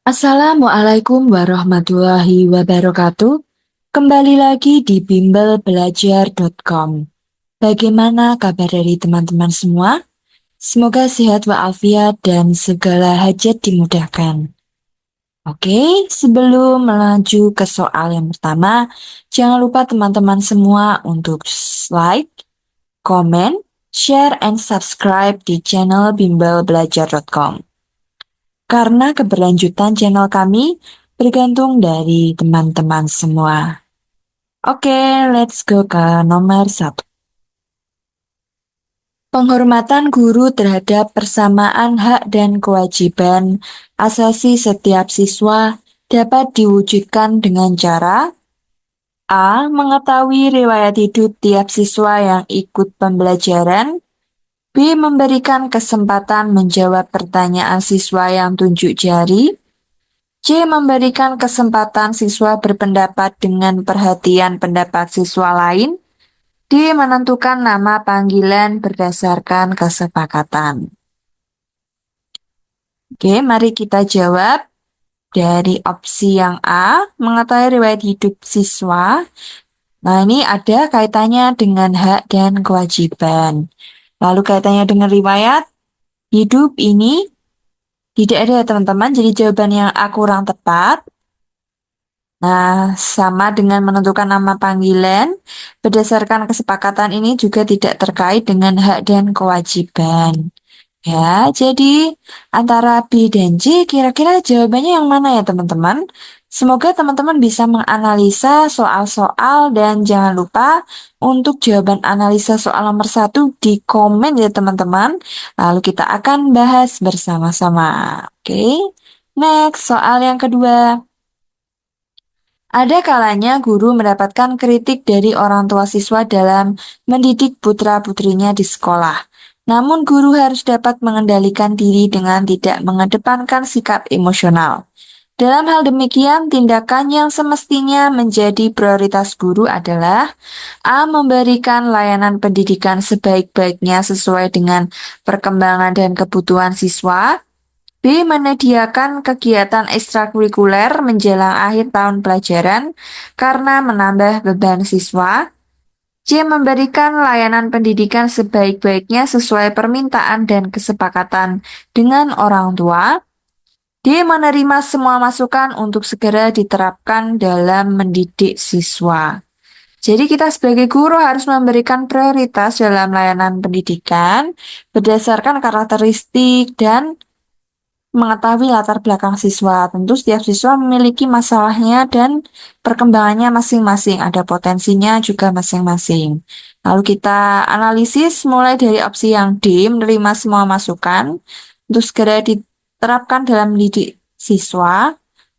Assalamualaikum warahmatullahi wabarakatuh. Kembali lagi di bimbelbelajar.com. Bagaimana kabar dari teman-teman semua? Semoga sehat walafiat dan segala hajat dimudahkan. Oke, sebelum melaju ke soal yang pertama, jangan lupa teman-teman semua untuk like, comment, share, and subscribe di channel bimbelbelajar.com. Karena keberlanjutan channel kami bergantung dari teman-teman semua. Oke, let's go ke nomor 1. Penghormatan guru terhadap persamaan hak dan kewajiban asasi setiap siswa dapat diwujudkan dengan cara A. Mengetahui riwayat hidup tiap siswa yang ikut pembelajaran. B. Memberikan kesempatan menjawab pertanyaan siswa yang tunjuk jari. C. Memberikan kesempatan siswa berpendapat dengan perhatian pendapat siswa lain. D. Menentukan nama panggilan berdasarkan kesepakatan. Oke, mari kita jawab dari opsi yang A, mengetahui riwayat hidup siswa. Nah, ini ada kaitannya dengan hak dan kewajiban. Lalu kaitannya dengan riwayat hidup ini tidak ada ya teman-teman, jadi jawaban yang A kurang tepat. Nah, sama dengan menentukan nama panggilan, berdasarkan kesepakatan ini juga tidak terkait dengan hak dan kewajiban. Ya, jadi antara B dan C kira-kira jawabannya yang mana ya teman-teman? Semoga teman-teman bisa menganalisa soal-soal dan jangan lupa untuk jawaban analisa soal nomor 1 di komen ya teman-teman. Lalu kita akan bahas bersama-sama. Oke, next soal yang kedua. Ada kalanya guru mendapatkan kritik dari orang tua siswa dalam mendidik putra-putrinya di sekolah. Namun guru harus dapat mengendalikan diri dengan tidak mengedepankan sikap emosional. Dalam hal demikian, tindakan yang semestinya menjadi prioritas guru adalah A. Memberikan layanan pendidikan sebaik-baiknya sesuai dengan perkembangan dan kebutuhan siswa. B. Menyediakan kegiatan ekstrakurikuler menjelang akhir tahun pelajaran karena menambah beban siswa. C. Memberikan layanan pendidikan sebaik-baiknya sesuai permintaan dan kesepakatan dengan orang tua. D. Menerima semua masukan untuk segera diterapkan dalam mendidik siswa. Jadi kita sebagai guru harus memberikan prioritas dalam layanan pendidikan berdasarkan karakteristik dan mengetahui latar belakang siswa. Tentu setiap siswa memiliki masalahnya dan perkembangannya masing-masing. Ada potensinya juga masing-masing. Lalu kita analisis mulai dari opsi yang D, menerima semua masukan untuk segera diterapkan dalam mendidik siswa.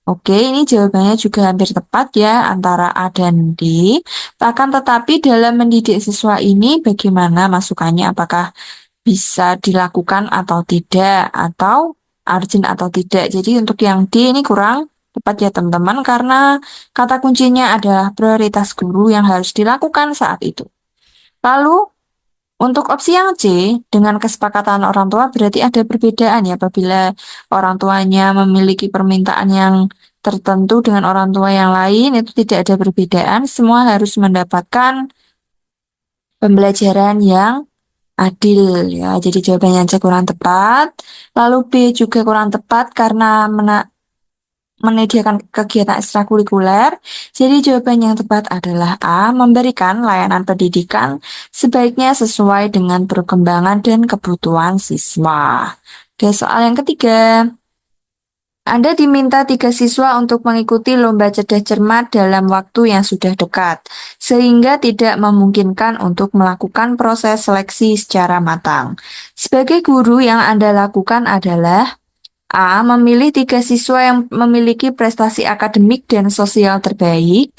Oke, ini jawabannya juga hampir tepat ya antara A dan D. Akan tetapi dalam mendidik siswa ini bagaimana masukannya? Apakah bisa dilakukan atau tidak? Atau urgent atau tidak. Jadi untuk yang D ini kurang tepat ya teman-teman karena kata kuncinya adalah prioritas guru yang harus dilakukan saat itu. Lalu untuk opsi yang C dengan kesepakatan orang tua berarti ada perbedaan ya apabila orang tuanya memiliki permintaan yang tertentu dengan orang tua yang lain itu tidak ada perbedaan, semua harus mendapatkan pembelajaran yang adil ya. Jadi jawabannya C kurang tepat. Lalu B juga kurang tepat karena menyediakan kegiatan ekstrakurikuler. Jadi jawaban yang tepat adalah A, memberikan layanan pendidikan sebaiknya sesuai dengan perkembangan dan kebutuhan siswa. Oke, soal yang ketiga. Anda diminta 3 siswa untuk mengikuti lomba cerdas cermat dalam waktu yang sudah dekat, sehingga tidak memungkinkan untuk melakukan proses seleksi secara matang. Sebagai guru yang Anda lakukan adalah A. Memilih 3 siswa yang memiliki prestasi akademik dan sosial terbaik.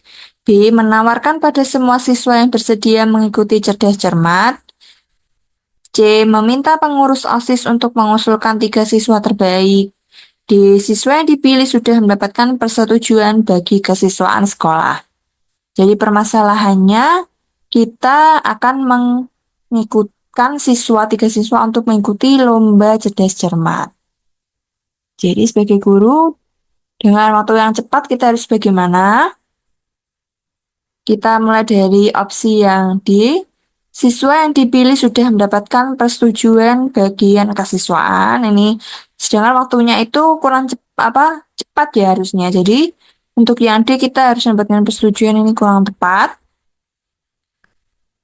B. Menawarkan pada semua siswa yang bersedia mengikuti cerdas cermat. C. Meminta pengurus OSIS untuk mengusulkan 3 siswa terbaik. D. Siswa yang dipilih sudah mendapatkan persetujuan bagi kesiswaan sekolah. Jadi permasalahannya kita akan mengikutkan 3 siswa untuk mengikuti lomba cerdas cermat. Jadi sebagai guru Dengan waktu yang cepat kita harus bagaimana? Kita mulai dari opsi yang D. Siswa yang dipilih sudah mendapatkan persetujuan bagian kesiswaan. Ini sedangkan waktunya itu kurang cepat ya harusnya. Jadi untuk yang D kita harus mendapatkan persetujuan, ini kurang tepat.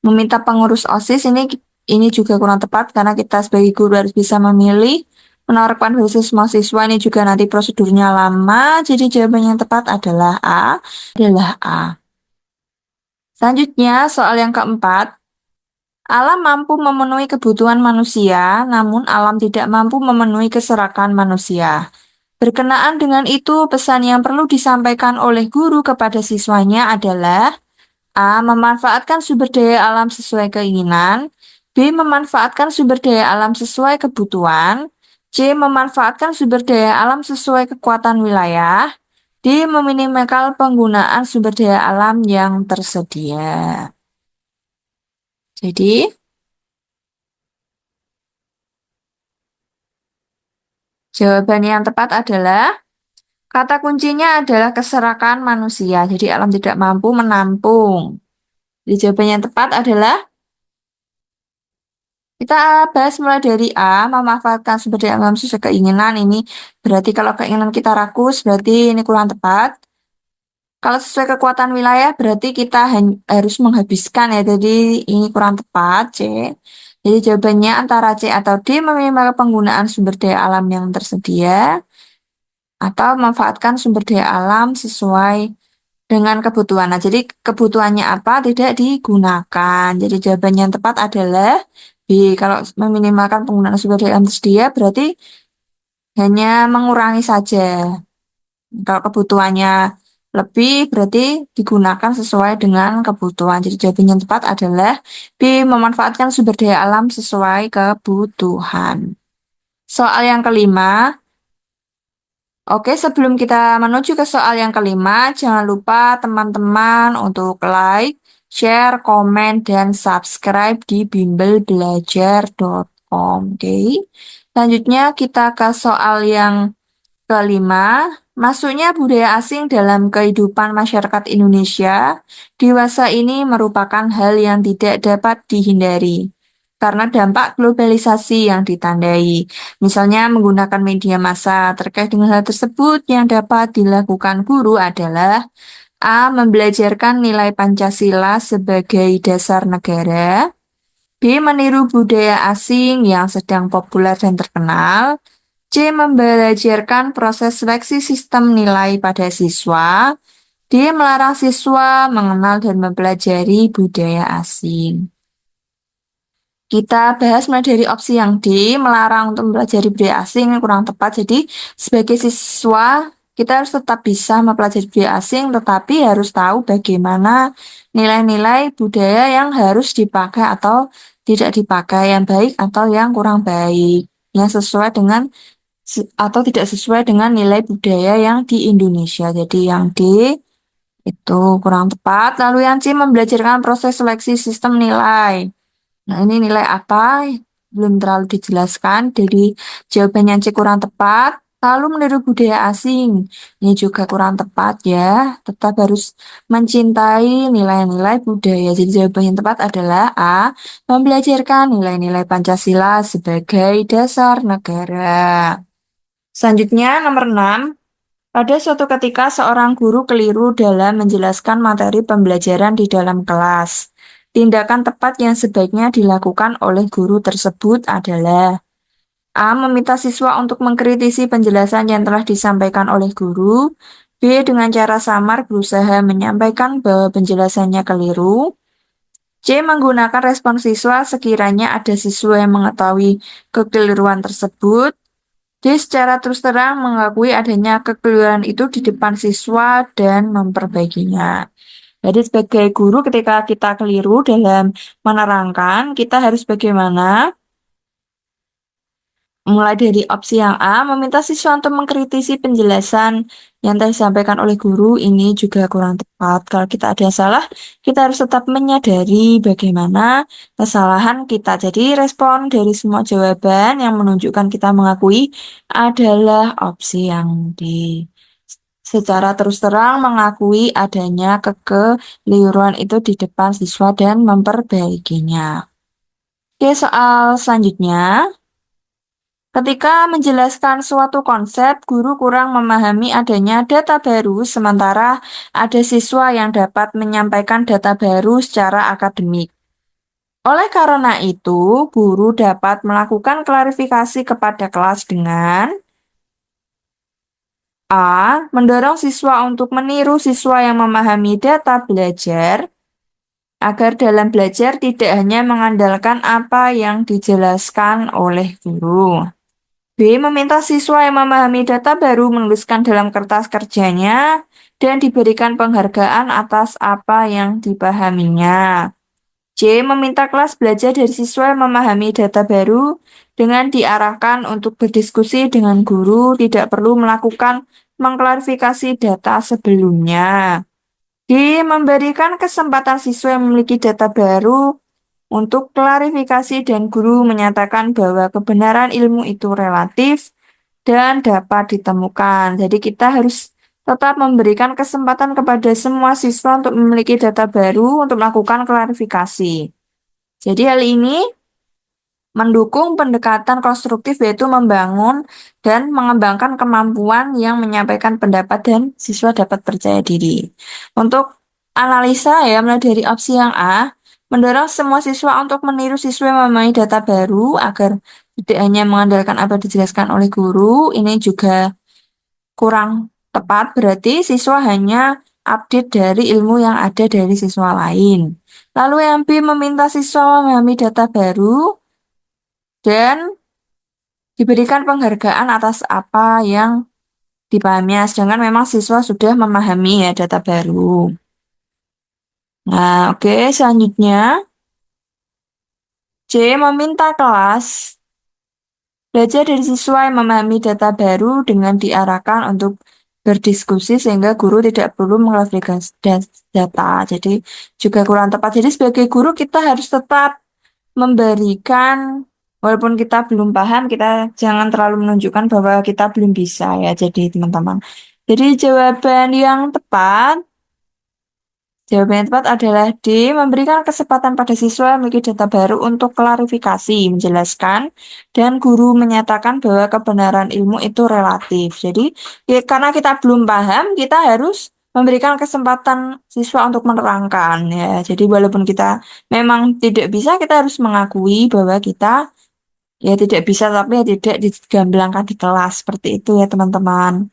Meminta pengurus OSIS ini juga kurang tepat karena kita sebagai guru harus bisa memilih. Menawarkan khusus mahasiswa ini juga nanti prosedurnya lama. Jadi jawaban yang tepat adalah A. Selanjutnya soal yang keempat. Alam mampu memenuhi kebutuhan manusia, namun alam tidak mampu memenuhi keserakan manusia. Berkenaan dengan itu, pesan yang perlu disampaikan oleh guru kepada siswanya adalah A. Memanfaatkan sumber daya alam sesuai keinginan. B. Memanfaatkan sumber daya alam sesuai kebutuhan. C. Memanfaatkan sumber daya alam sesuai kekuatan wilayah. D. Meminimalkan penggunaan sumber daya alam yang tersedia. Jadi, jawaban yang tepat adalah kata kuncinya adalah keserakan manusia. Jadi, alam tidak mampu menampung. Jadi, jawaban yang tepat adalah kita bahas mulai dari A, memanfaatkan sumber daya alam sesuai keinginan. Ini berarti kalau keinginan kita rakus, berarti ini kurang tepat. Kalau sesuai kekuatan wilayah, berarti kita harus menghabiskan ya. Jadi ini kurang tepat, C. Jadi jawabannya antara C atau D, meminimalkan penggunaan sumber daya alam yang tersedia, atau memanfaatkan sumber daya alam sesuai dengan kebutuhan. Nah, jadi kebutuhannya apa tidak digunakan. Jadi jawaban yang tepat adalah B. Kalau meminimalkan penggunaan sumber daya alam tersedia berarti hanya mengurangi saja. Kalau kebutuhannya lebih berarti digunakan sesuai dengan kebutuhan. Jadi jawaban yang tepat adalah B. Memanfaatkan sumber daya alam sesuai kebutuhan. Soal yang kelima. Oke, sebelum kita menuju ke soal yang kelima, jangan lupa teman-teman untuk like, share, komen, dan subscribe di bimbelbelajar.com. Oke, selanjutnya kita ke soal yang kelima. Masuknya budaya asing dalam kehidupan masyarakat Indonesia dewasa ini merupakan hal yang tidak dapat dihindari karena dampak globalisasi yang ditandai. Misalnya menggunakan media massa. Terkait dengan hal tersebut yang dapat dilakukan guru adalah A. Membelajarkan nilai Pancasila sebagai dasar negara. B. Meniru budaya asing yang sedang populer dan terkenal. C. Membelajarkan proses seleksi sistem nilai pada siswa. D. Melarang siswa mengenal dan mempelajari budaya asing. Kita bahas mulai dari opsi yang D, melarang untuk mempelajari budaya asing, kurang tepat. Jadi, sebagai siswa, kita harus tetap bisa mempelajari budaya asing, tetapi harus tahu bagaimana nilai-nilai budaya yang harus dipakai atau tidak dipakai, yang baik atau yang kurang baik, yang sesuai dengan atau tidak sesuai dengan nilai budaya yang di Indonesia. Jadi, yang D itu kurang tepat. Lalu yang C, membelajarkan proses seleksi sistem nilai. Nah, ini nilai apa? Belum terlalu dijelaskan. Jadi, jawabannya C kurang tepat. Lalu meniru budaya asing. Ini juga kurang tepat ya. Tetap harus mencintai nilai-nilai budaya. Jadi, jawaban yang tepat adalah A. Membelajarkan nilai-nilai Pancasila sebagai dasar negara. Selanjutnya, nomor 6. Pada suatu ketika, seorang guru keliru dalam menjelaskan materi pembelajaran di dalam kelas. Tindakan tepat yang sebaiknya dilakukan oleh guru tersebut adalah A. Meminta siswa untuk mengkritisi penjelasan yang telah disampaikan oleh guru. B. Dengan cara samar berusaha menyampaikan bahwa penjelasannya keliru. C. Menggunakan respon siswa sekiranya ada siswa yang mengetahui kekeliruan tersebut. D. Secara terus terang mengakui adanya kekeliruan itu di depan siswa dan memperbaikinya. Jadi sebagai guru ketika kita keliru dalam menerangkan, kita harus bagaimana? Mulai dari opsi yang A, meminta siswa untuk mengkritisi penjelasan yang telah disampaikan oleh guru, ini juga kurang tepat. Kalau kita ada yang salah, kita harus tetap menyadari bagaimana kesalahan kita. Jadi respon dari semua jawaban yang menunjukkan kita mengakui adalah opsi yang D. secara terus terang mengakui adanya kekeliruan itu di depan siswa dan memperbaikinya. Oke, soal selanjutnya. Ketika menjelaskan suatu konsep, guru kurang memahami adanya data baru, sementara ada siswa yang dapat menyampaikan data baru secara akademik. Oleh karena itu, guru dapat melakukan klarifikasi kepada kelas dengan A. Mendorong siswa untuk meniru siswa yang memahami data belajar, agar dalam belajar tidak hanya mengandalkan apa yang dijelaskan oleh guru. B. Meminta siswa yang memahami data baru menuliskan dalam kertas kerjanya dan diberikan penghargaan atas apa yang dipahaminya. C. Meminta kelas belajar dari siswa yang memahami data baru dengan diarahkan untuk berdiskusi dengan guru, tidak perlu melakukan mengklarifikasi data sebelumnya. D. Memberikan kesempatan siswa yang memiliki data baru untuk klarifikasi dan guru menyatakan bahwa kebenaran ilmu itu relatif dan dapat ditemukan. Jadi kita harus tetap memberikan kesempatan kepada semua siswa untuk memiliki data baru untuk melakukan klarifikasi. Jadi hal ini mendukung pendekatan konstruktif yaitu membangun dan mengembangkan kemampuan yang menyampaikan pendapat dan siswa dapat percaya diri. Untuk analisa ya, mulai dari opsi yang A, mendorong semua siswa untuk meniru siswa yang memahami data baru agar tidak hanya mengandalkan apa yang dijelaskan oleh guru, ini juga kurang tepat, berarti siswa hanya update dari ilmu yang ada dari siswa lain. Lalu yang B, meminta siswa memahami data baru dan diberikan penghargaan atas apa yang dipahaminya, sedangkan memang siswa sudah memahami ya data baru. Nah, oke, selanjutnya C, meminta kelas belajar dari siswa yang memahami data baru dengan diarahkan untuk berdiskusi sehingga guru tidak perlu mengklarifikasi data. Jadi juga kurang tepat. Jadi sebagai guru kita harus tetap memberikan, walaupun kita belum paham, kita jangan terlalu menunjukkan bahwa kita belum bisa ya. Jadi teman-teman. Jadi jawaban yang tepat adalah D, memberikan kesempatan pada siswa yang memiliki data baru untuk klarifikasi, menjelaskan, dan guru menyatakan bahwa kebenaran ilmu itu relatif. Jadi, ya, karena kita belum paham, kita harus memberikan kesempatan siswa untuk menerangkan ya. Jadi, walaupun kita memang tidak bisa, kita harus mengakui bahwa kita ya tidak bisa, tapi ya tidak digamblangkan di kelas. Seperti itu ya, teman-teman.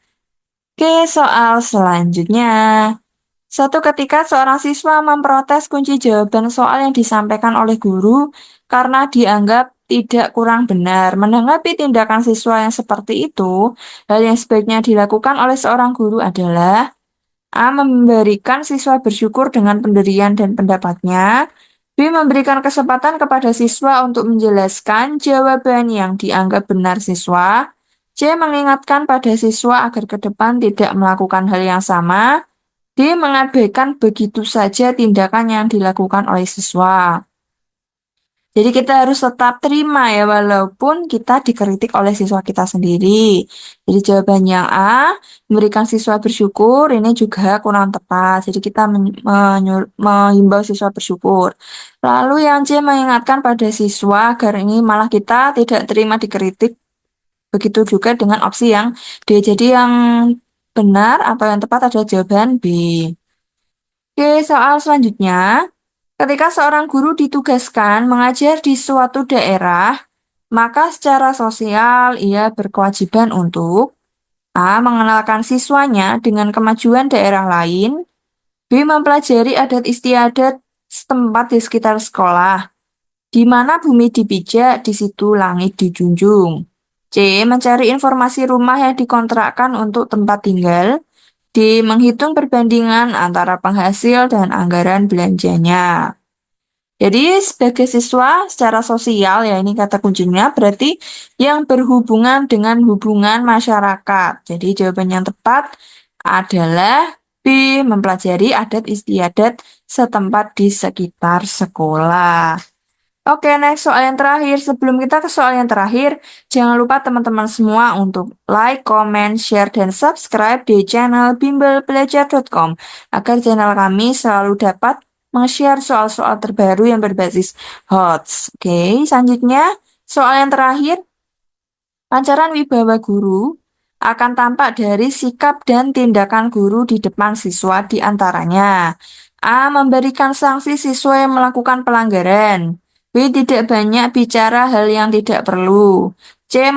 Oke, soal selanjutnya. Suatu ketika seorang siswa memprotes kunci jawaban soal yang disampaikan oleh guru karena dianggap tidak kurang benar. Menanggapi tindakan siswa yang seperti itu, hal yang sebaiknya dilakukan oleh seorang guru adalah A. Memberikan siswa bersyukur dengan pendirian dan pendapatnya. B. Memberikan kesempatan kepada siswa untuk menjelaskan jawaban yang dianggap benar siswa. C. Mengingatkan pada siswa agar ke depan tidak melakukan hal yang sama. D. Mengabaikan begitu saja tindakan yang dilakukan oleh siswa. Jadi kita harus tetap terima ya walaupun kita dikritik oleh siswa kita sendiri. Jadi jawaban yang A, memberikan siswa bersyukur, ini juga kurang tepat. Jadi kita menghimbau siswa bersyukur. Lalu yang C, mengingatkan pada siswa agar ini malah kita tidak terima dikritik. Begitu juga dengan opsi yang D. Jadi yang benar atau yang tepat adalah jawaban B. Oke, soal selanjutnya. Ketika seorang guru ditugaskan mengajar di suatu daerah, maka secara sosial ia berkewajiban untuk A. Mengenalkan siswanya dengan kemajuan daerah lain. B. Mempelajari adat istiadat setempat di sekitar sekolah. Di mana bumi dipijak, di situ langit dijunjung. C. Mencari informasi rumah yang dikontrakkan untuk tempat tinggal. D. Menghitung perbandingan antara penghasil dan anggaran belanjanya. Jadi sebagai siswa secara sosial ya ini kata kuncinya berarti yang berhubungan dengan hubungan masyarakat. Jadi jawaban yang tepat adalah B. Mempelajari adat istiadat setempat di sekitar sekolah. Oke, next soal yang terakhir. Sebelum kita ke soal yang terakhir, jangan lupa teman-teman semua untuk like, comment, share, dan subscribe di channel bimbelbelajar.com agar channel kami selalu dapat meng-share soal-soal terbaru yang berbasis HOTS. Oke, selanjutnya soal yang terakhir. Pancaran wibawa guru akan tampak dari sikap dan tindakan guru di depan siswa di antaranya. A. Memberikan sanksi siswa yang melakukan pelanggaran. B. Tidak banyak bicara hal yang tidak perlu. C.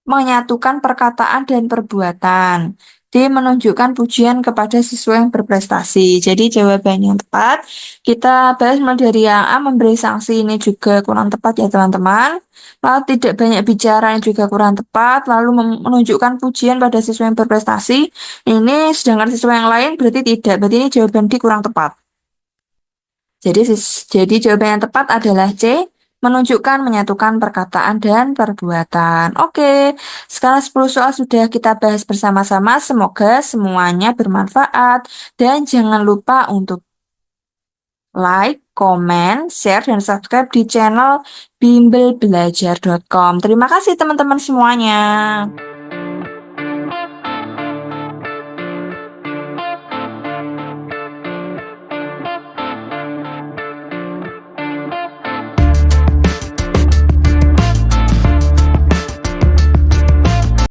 Menyatukan perkataan dan perbuatan. D. Menunjukkan pujian kepada siswa yang berprestasi. Jadi jawaban yang tepat kita bahas mulai dari yang A, memberi sanksi, ini juga kurang tepat ya teman-teman. Lalu tidak banyak bicara, ini juga kurang tepat. Lalu menunjukkan pujian pada siswa yang berprestasi. Ini sedangkan siswa yang lain berarti tidak. Berarti ini jawaban D kurang tepat. Jadi jawaban yang tepat adalah C, menunjukkan menyatukan perkataan dan perbuatan. Oke, sekarang 10 soal sudah kita bahas bersama-sama. Semoga semuanya bermanfaat dan jangan lupa untuk like, comment, share, dan subscribe di channel bimbelbelajar.com. Terima kasih teman-teman semuanya.